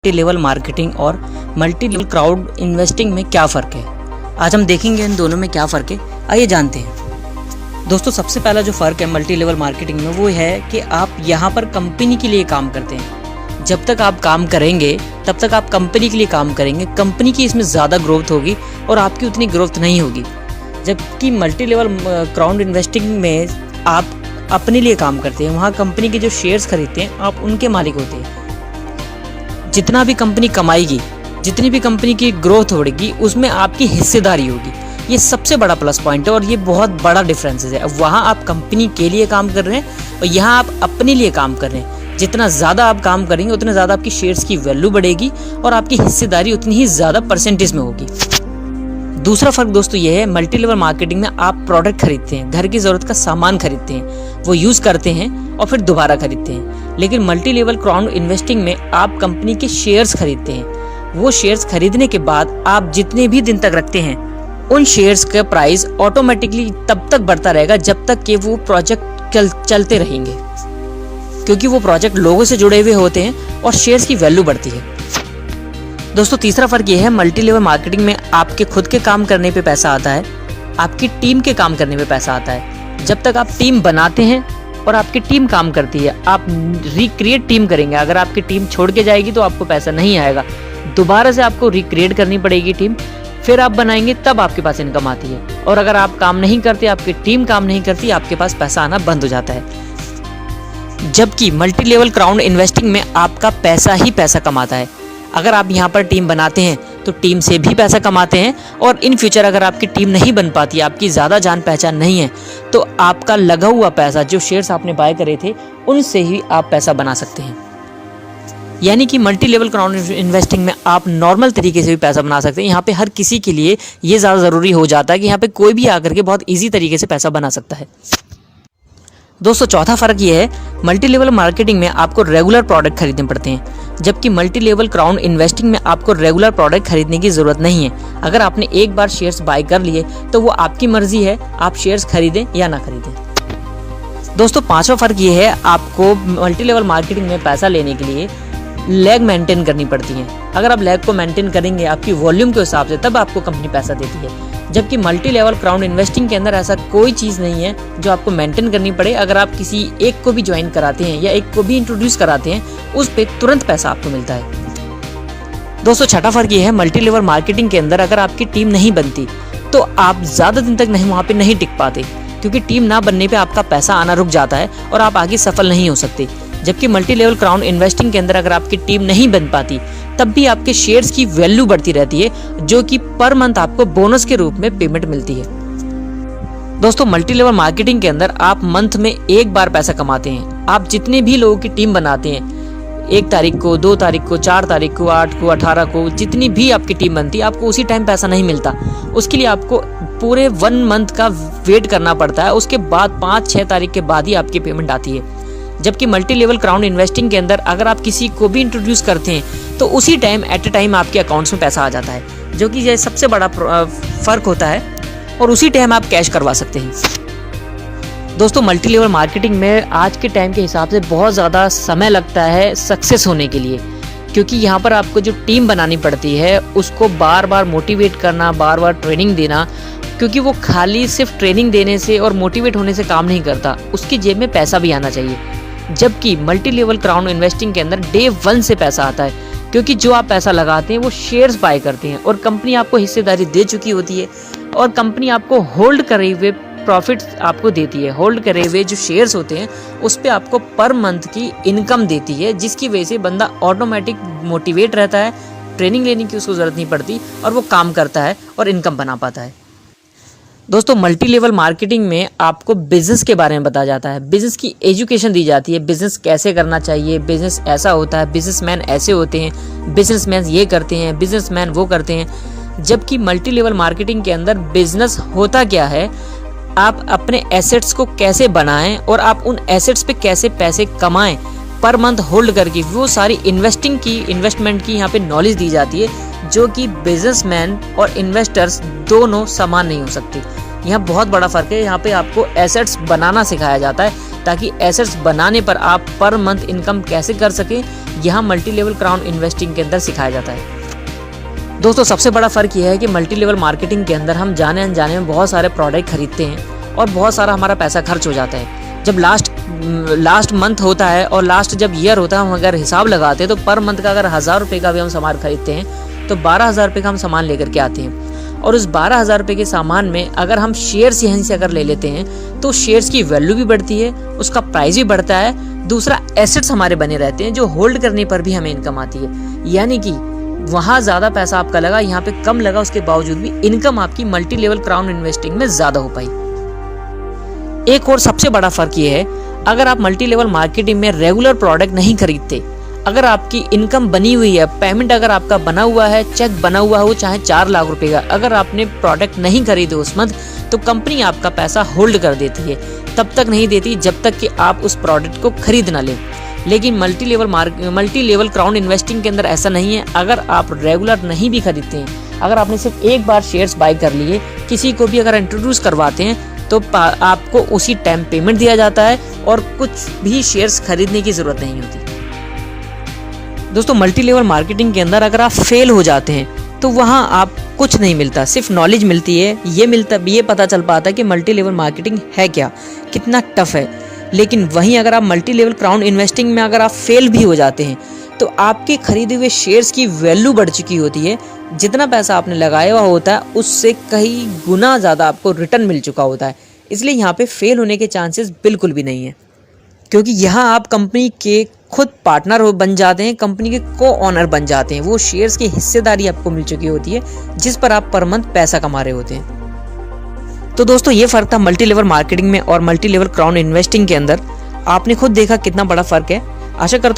Multi level marketing और multi level crowd investing में क्या फ़र्क है। आज हम देखेंगे इन दोनों में क्या फ़र्क है, आइए जानते हैं। दोस्तों, सबसे पहला जो फ़र्क है मल्टी लेवल मार्केटिंग में वो है कि आप यहाँ पर कंपनी के लिए काम करते हैं। जब तक आप काम करेंगे तब तक आप कंपनी के लिए काम करेंगे, कंपनी की इसमें ज़्यादा ग्रोथ होगी और आपकी उतनी ग्रोथ नहीं होगी। जबकि मल्टी लेवल क्राउड इन्वेस्टिंग में आप अपने लिए काम करते हैं, वहाँ कंपनी के जो शेयर्स खरीदते हैं आप उनके मालिक होते हैं। जितना भी कंपनी कमाएगी, जितनी भी कंपनी की ग्रोथ होगी, उसमें आपकी हिस्सेदारी होगी। ये सबसे बड़ा प्लस पॉइंट है और ये बहुत बड़ा डिफरेंस है। अब वहाँ आप कंपनी के लिए काम कर रहे हैं और यहाँ आप अपने लिए काम कर रहे हैं। जितना ज़्यादा आप काम करेंगे उतना ज़्यादा आपकी शेयर्स की वैल्यू बढ़ेगी और आपकी हिस्सेदारी उतनी ही ज़्यादा परसेंटेज में होगी। दूसरा फ़र्क दोस्तों ये है, मल्टी लेवल मार्केटिंग में आप प्रोडक्ट खरीदते हैं, घर की ज़रूरत का सामान खरीदते हैं, वो यूज़ करते हैं और फिर दोबारा खरीदते हैं। लेकिन मल्टी लेवल क्राउड इन्वेस्टिंग में आप कंपनी के शेयर्स खरीदते हैं। वो शेयर्स खरीदने के बाद आप जितने भी दिन तक रखते हैं उन शेयर्स का प्राइस ऑटोमेटिकली तब तक बढ़ता रहेगा जब तक कि वो प्रोजेक्ट चलते रहेंगे, क्योंकि वो प्रोजेक्ट लोगों से जुड़े हुए होते हैं और शेयर्स की वैल्यू बढ़ती है। दोस्तों, तीसरा फ़र्क ये है, मल्टी लेवल मार्केटिंग में आपके खुद के काम करने पे पैसा आता है, आपकी टीम के काम करने पे पैसा आता है। जब तक आप टीम बनाते हैं और आपकी टीम काम करती है, आप रिक्रिएट टीम करेंगे। अगर आपकी टीम छोड़ के जाएगी तो आपको पैसा नहीं आएगा, दोबारा से आपको रिक्रिएट करनी पड़ेगी टीम, फिर आप बनाएंगे तब आपके पास इनकम आती है। और अगर आप काम नहीं करते, आपकी टीम काम नहीं करती, आपके पास पैसा आना बंद हो जाता है। जबकि मल्टी लेवल क्राउड इन्वेस्टिंग में आपका पैसा ही पैसा कमाता है। अगर आप यहाँ पर टीम बनाते हैं तो टीम से भी पैसा कमाते हैं और इन फ्यूचर अगर आपकी टीम नहीं बन पाती, आपकी ज़्यादा जान पहचान नहीं है, तो आपका लगा हुआ पैसा, जो शेयर्स आपने बाय करे थे, उनसे ही आप पैसा बना सकते हैं। यानी कि मल्टी लेवल क्राउड इन्वेस्टिंग में आप नॉर्मल तरीके से भी पैसा बना सकते हैं। यहाँ पे हर किसी के लिए ये ज़्यादा ज़रूरी हो जाता है कि यहाँ पे कोई भी आकर के बहुत ईजी तरीके से पैसा बना सकता है। दोस्तों, चौथा फ़र्क ये है, मल्टी लेवल मार्केटिंग में आपको रेगुलर प्रोडक्ट खरीदने पड़ते हैं, जबकि मल्टी लेवल क्राउड इन्वेस्टिंग में आपको रेगुलर प्रोडक्ट खरीदने की ज़रूरत नहीं है। अगर आपने एक बार शेयर्स बाय कर लिए तो वो आपकी मर्जी है, आप शेयर्स खरीदें या ना खरीदें। दोस्तों, पांचवा फ़र्क ये है, आपको मल्टी लेवल मार्केटिंग में पैसा लेने के लिए लैग मेंटेन करनी पड़ती है। अगर आप लैग को मेंटेन करेंगे आपकी वॉल्यूम के हिसाब से, तब आपको कंपनी पैसा देती है। जबकि मल्टी लेवल क्राउड इन्वेस्टिंग के अंदर ऐसा कोई चीज़ नहीं है जो आपको मेंटेन करनी पड़े। अगर आप किसी एक को भी ज्वाइन कराते हैं या एक को भी इंट्रोड्यूस कराते हैं, उस पे तुरंत पैसा आपको मिलता है। दोस्तों, छठा फ़र्क ये है, मल्टी लेवल मार्केटिंग के अंदर अगर आपकी टीम नहीं बनती तो आप ज़्यादा दिन तक वहाँ पे नहीं टिक पाते, क्योंकि टीम ना बनने पे आपका पैसा आना रुक जाता है और आप आगे सफल नहीं हो सकते। जबकि मल्टी लेवल क्राउड इन्वेस्टिंग के अंदर अगर आपकी टीम नहीं बन पाती तब भी आपके शेयर्स की वैल्यू बढ़ती रहती है, जो कि पर मंथ आपको बोनस के रूप में पेमेंट मिलती है। दोस्तों, मल्टी लेवल मार्केटिंग के अंदर आप मंथ में एक बार पैसा कमाते हैं। आप जितने भी लोगों की टीम बनाते हैं, 1 तारीख को, 2 तारीख को, 4 तारीख को, 8 को, 18 को, जितनी भी आपकी टीम बनती है, आपको उसी टाइम पैसा नहीं मिलता। उसके लिए आपको पूरे 1 मंथ का वेट करना पड़ता है। उसके बाद 5-6 तारीख के बाद ही आपकी पेमेंट आती है। जबकि मल्टी लेवल क्राउड इन्वेस्टिंग के अंदर अगर आप किसी को भी इंट्रोड्यूस करते हैं तो उसी टाइम एट अ टाइम आपके अकाउंट्स में पैसा आ जाता है, जो कि ये सबसे बड़ा फ़र्क होता है, और उसी टाइम आप कैश करवा सकते हैं। दोस्तों, मल्टी लेवल मार्केटिंग में आज के टाइम के हिसाब से बहुत ज़्यादा समय लगता है सक्सेस होने के लिए, क्योंकि यहाँ पर आपको जो टीम बनानी पड़ती है उसको बार बार मोटिवेट करना, बार बार ट्रेनिंग देना, क्योंकि वो खाली सिर्फ ट्रेनिंग देने से और मोटिवेट होने से काम नहीं करता, उसकी जेब में पैसा भी आना चाहिए। जबकि मल्टी लेवल क्राउड इन्वेस्टिंग के अंदर डे 1 से पैसा आता है, क्योंकि जो आप पैसा लगाते हैं वो शेयर्स बाय करते हैं और कंपनी आपको हिस्सेदारी दे चुकी होती है और कंपनी आपको होल्ड करे हुए प्रॉफिट्स आपको देती है। होल्ड करे हुए जो शेयर्स होते हैं उस पे आपको पर मंथ की इनकम देती है, जिसकी वजह से बंदा ऑटोमेटिक मोटिवेट रहता है, ट्रेनिंग लेने की उसको ज़रूरत नहीं पड़ती और वो काम करता है और इनकम बना पाता है। दोस्तों, मल्टी लेवल मार्केटिंग में आपको बिजनेस के बारे में बताया जाता है, बिजनेस की एजुकेशन दी जाती है, बिजनेस कैसे करना चाहिए, बिजनेस ऐसा होता है, बिजनेसमैन ऐसे होते हैं, बिजनेसमैन ये करते हैं, बिजनेसमैन वो करते हैं। जबकि मल्टी लेवल मार्केटिंग के अंदर बिजनेस होता क्या है, आप अपने एसेट्स को कैसे बनाएं और आप उन एसेट्स पे कैसे पैसे कमाएं, पर मंथ होल्ड करके, वो सारी इन्वेस्टमेंट की यहाँ पे नॉलेज दी जाती है, जो कि बिजनेसमैन और इन्वेस्टर्स दोनों समान नहीं हो सकते। यहाँ बहुत बड़ा फ़र्क है। यहाँ पे आपको एसेट्स बनाना सिखाया जाता है ताकि एसेट्स बनाने पर आप पर मंथ इनकम कैसे कर सकें, यहाँ मल्टी लेवल क्राउड इन्वेस्टिंग के अंदर सिखाया जाता है। दोस्तों सबसे बड़ा फ़र्क यह है कि मल्टी लेवल मार्केटिंग के अंदर हम जाने अनजाने में बहुत सारे प्रोडक्ट खरीदते हैं और बहुत सारा हमारा पैसा खर्च हो जाता है। जब लास्ट मंथ होता है और लास्ट जब ईयर होता है, हम अगर हिसाब लगाते हैं तो पर मंथ का अगर 1000 रुपये का भी हम सामान खरीदते हैं तो 12,000 रुपये का हम सामान लेकर के आते हैं। और उस 12,000 रुपये के सामान में अगर हम शेयर्स यहीं से अगर ले लेते हैं तो शेयर्स की वैल्यू भी बढ़ती है, उसका प्राइस भी बढ़ता है, दूसरा एसेट्स हमारे बने रहते हैं जो होल्ड करने पर भी हमें इनकम आती है। यानी कि वहाँ ज़्यादा पैसा आपका लगा, यहाँ पे कम लगा, उसके बावजूद भी इनकम आपकी मल्टी लेवल क्राउड इन्वेस्टिंग में ज़्यादा हो पाई। एक और सबसे बड़ा फ़र्क ये है, अगर आप मल्टी लेवल मार्केटिंग में रेगुलर प्रोडक्ट नहीं खरीदते, अगर आपकी इनकम बनी हुई है, पेमेंट अगर आपका बना हुआ है, चेक बना हुआ हो चाहे 4 लाख रुपए का, अगर आपने प्रोडक्ट नहीं खरीदे उस मंथ, तो कंपनी आपका पैसा होल्ड कर देती है। तब तक नहीं देती जब तक कि आप उस प्रोडक्ट को खरीद ना लें। लेकिन मल्टी लेवल क्राउड इन्वेस्टिंग के अंदर ऐसा नहीं है। अगर आप रेगुलर नहीं भी खरीदते हैं, अगर आपने सिर्फ एक बार शेयर्स बाय कर लिए, किसी को भी अगर इंट्रोड्यूस करवाते हैं तो आपको उसी टाइम पेमेंट दिया जाता है और कुछ भी शेयर्स खरीदने की जरूरत नहीं होती। दोस्तों मल्टी लेवल मार्केटिंग के अंदर अगर आप फेल हो जाते हैं तो वहाँ आप कुछ नहीं मिलता, सिर्फ नॉलेज मिलती है। ये पता चल पाता है कि मल्टी लेवल मार्केटिंग है क्या, कितना टफ है। लेकिन वहीं अगर आप मल्टी लेवल क्राउड इन्वेस्टिंग में अगर आप फेल भी हो जाते हैं तो आपके खरीदे हुए शेयर्स की वैल्यू बढ़ चुकी होती है। जितना पैसा आपने लगाया हुआ होता है उससे कई गुना ज़्यादा आपको रिटर्न मिल चुका होता है। इसलिए यहाँ पे फेल होने के चांसेस बिल्कुल भी नहीं है, क्योंकि यहाँ आप कंपनी के खुद पार्टनर बन जाते हैं, कंपनी के को ऑनर बन जाते हैं। वो शेयर्स की हिस्सेदारी आपको मिल चुकी होती है जिस पर आप पर मंथ पैसा कमा रहे होते हैं। तो दोस्तों ये फ़र्क था मल्टी लेवल मार्केटिंग में और मल्टी लेवल क्राउड इन्वेस्टिंग के अंदर। आपने खुद देखा कितना बड़ा फ़र्क है। आशा करता हूँ